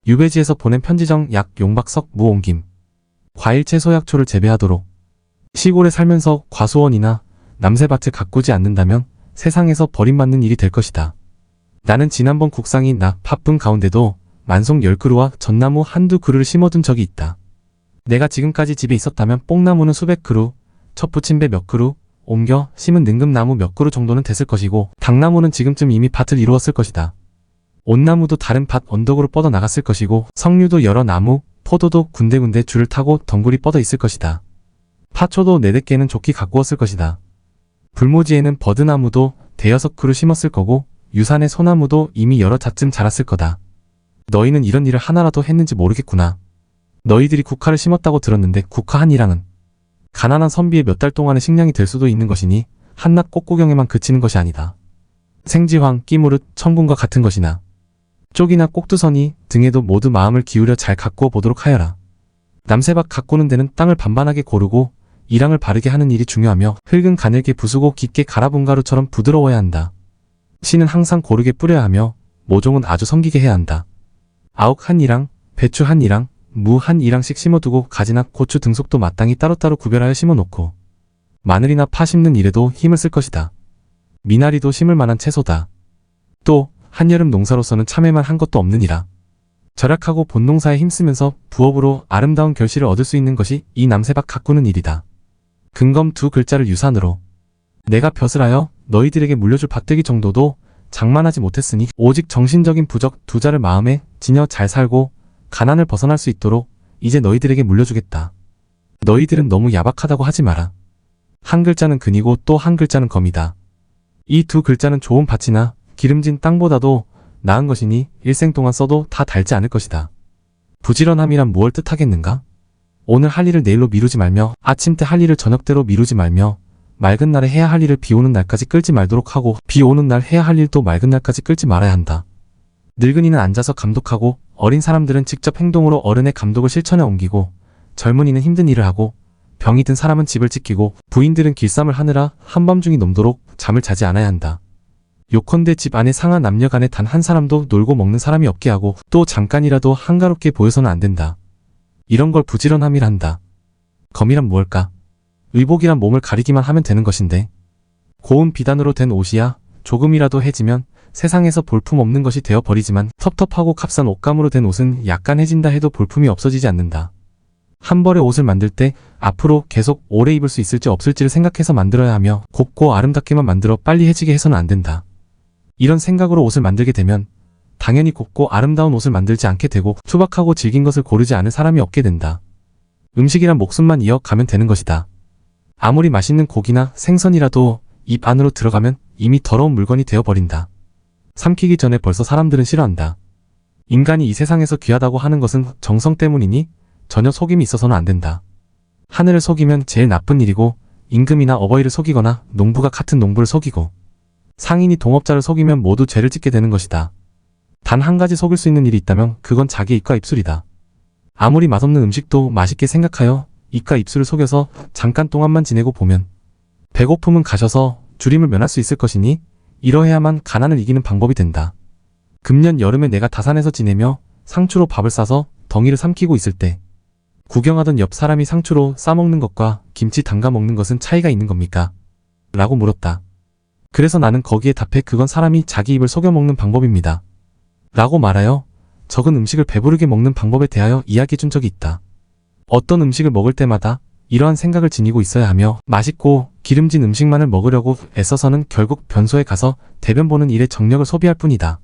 유배지에서 보낸 편지정 약 용박석 무 옮김. 과일 채소 약초를 재배하도록. 시골에 살면서 과수원이나 남새밭을 가꾸지 않는다면 세상에서 버림받는 일이 될 것이다. 나는 지난번 국상이 나 바쁜 가운데도 만송 10그루와 전나무 한두 그루를 심어둔 적이 있다. 내가 지금까지 집에 있었다면 뽕나무는 수백 그루, 첩부침배 몇 그루, 옮겨 심은 능금나무 몇 그루 정도는 됐을 것이고 당나무는 지금쯤 이미 밭을 이루었을 것이다. 온나무도 다른 밭 언덕으로 뻗어 나갔을 것이고 석류도 여러 나무, 포도도 군데군데 줄을 타고 덩굴이 뻗어 있을 것이다. 파초도 네댓 개는 좋게 가꾸었을 것이다. 불모지에는 버드나무도 대여섯 그루 심었을 거고 유산의 소나무도 이미 여러 잣쯤 자랐을 거다. 너희는 이런 일을 하나라도 했는지 모르겠구나. 너희들이 국화를 심었다고 들었는데 국화 한 이랑은 가난한 선비의 몇 달 동안의 식량이 될 수도 있는 것이니 한낱 꽃구경에만 그치는 것이 아니다. 생지황, 끼무릇, 청군과 같은 것이나 쪽이나 꼭두선이 등에도 모두 마음을 기울여 잘 가꾸어 보도록 하여라. 남새밭 가꾸는 데는 땅을 반반하게 고르고 이랑을 바르게 하는 일이 중요하며 흙은 가늘게 부수고 깊게 갈아본 가루처럼 부드러워야 한다. 씨는 항상 고르게 뿌려야 하며 모종은 아주 섬기게 해야 한다. 아욱 한 이랑, 배추 한 이랑, 무 한 이랑씩 심어두고 가지나 고추 등속도 마땅히 따로따로 구별하여 심어놓고 마늘이나 파 심는 일에도 힘을 쓸 것이다. 미나리도 심을 만한 채소다. 또 한여름 농사로서는 참외만 한 것도 없느니라. 절약하고 본농사에 힘쓰면서 부업으로 아름다운 결실을 얻을 수 있는 것이 이 남새밭 가꾸는 일이다. 근검 두 글자를 유산으로. 내가 벼슬 하여 너희들에게 물려줄 밭되기 정도도 장만하지 못했으니 오직 정신적인 부적 두 자를 마음에 지녀 잘 살고 가난을 벗어날 수 있도록 이제 너희들에게 물려주겠다. 너희들은 너무 야박하다고 하지 마라. 한 글자는 근이고 또 한 글자는 검이다. 이 두 글자는 좋은 밭이나 기름진 땅보다도 나은 것이니 일생 동안 써도 다 닳지 않을 것이다. 부지런함이란 무엇을 뜻하겠는가? 오늘 할 일을 내일로 미루지 말며 아침 때 할 일을 저녁 때로 미루지 말며 맑은 날에 해야 할 일을 비 오는 날까지 끌지 말도록 하고 비 오는 날 해야 할 일도 맑은 날까지 끌지 말아야 한다. 늙은이는 앉아서 감독하고 어린 사람들은 직접 행동으로 어른의 감독을 실천에 옮기고 젊은이는 힘든 일을 하고 병이 든 사람은 집을 지키고 부인들은 길쌈을 하느라 한밤중이 넘도록 잠을 자지 않아야 한다. 요컨대 집 안에 상하 남녀 간에 단 한 사람도 놀고 먹는 사람이 없게 하고 또 잠깐이라도 한가롭게 보여서는 안 된다. 이런 걸 부지런함이라 한다. 검이란 무엇일까? 의복이란 몸을 가리기만 하면 되는 것인데 고운 비단으로 된 옷이야 조금이라도 해지면 세상에서 볼품 없는 것이 되어버리지만 텁텁하고 값싼 옷감으로 된 옷은 약간 해진다 해도 볼품이 없어지지 않는다. 한 벌의 옷을 만들 때 앞으로 계속 오래 입을 수 있을지 없을지를 생각해서 만들어야 하며 곱고 아름답게만 만들어 빨리 해지게 해서는 안 된다. 이런 생각으로 옷을 만들게 되면 당연히 곱고 아름다운 옷을 만들지 않게 되고 투박하고 질긴 것을 고르지 않을 사람이 없게 된다. 음식이란 목숨만 이어가면 되는 것이다. 아무리 맛있는 고기나 생선이라도 입 안으로 들어가면 이미 더러운 물건이 되어버린다. 삼키기 전에 벌써 사람들은 싫어한다. 인간이 이 세상에서 귀하다고 하는 것은 정성 때문이니 전혀 속임이 있어서는 안 된다. 하늘을 속이면 제일 나쁜 일이고 임금이나 어버이를 속이거나 농부가 같은 농부를 속이고 상인이 동업자를 속이면 모두 죄를 짓게 되는 것이다. 단 한 가지 속일 수 있는 일이 있다면 그건 자기 입과 입술이다. 아무리 맛없는 음식도 맛있게 생각하여 입과 입술을 속여서 잠깐 동안만 지내고 보면 배고픔은 가셔서 주림을 면할 수 있을 것이니 이러해야만 가난을 이기는 방법이 된다. 금년 여름에 내가 다산에서 지내며 상추로 밥을 싸서 덩이를 삼키고 있을 때 구경하던 옆 사람이 상추로 싸먹는 것과 김치 담가 먹는 것은 차이가 있는 겁니까? 라고 물었다. 그래서 나는 거기에 답해 그건 사람이 자기 입을 속여 먹는 방법입니다. 라고 말하여 적은 음식을 배부르게 먹는 방법에 대하여 이야기해 준 적이 있다. 어떤 음식을 먹을 때마다 이러한 생각을 지니고 있어야 하며 맛있고 기름진 음식만을 먹으려고 애써서는 결국 변소에 가서 대변 보는 일에 정력을 소비할 뿐이다.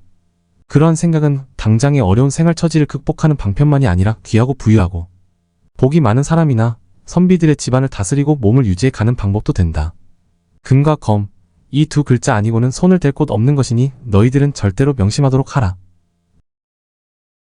그러한 생각은 당장의 어려운 생활 처지를 극복하는 방편만이 아니라 귀하고 부유하고 복이 많은 사람이나 선비들의 집안을 다스리고 몸을 유지해 가는 방법도 된다. 금과 검, 이 두 글자 아니고는 손을 댈 곳 없는 것이니 너희들은 절대로 명심하도록 하라.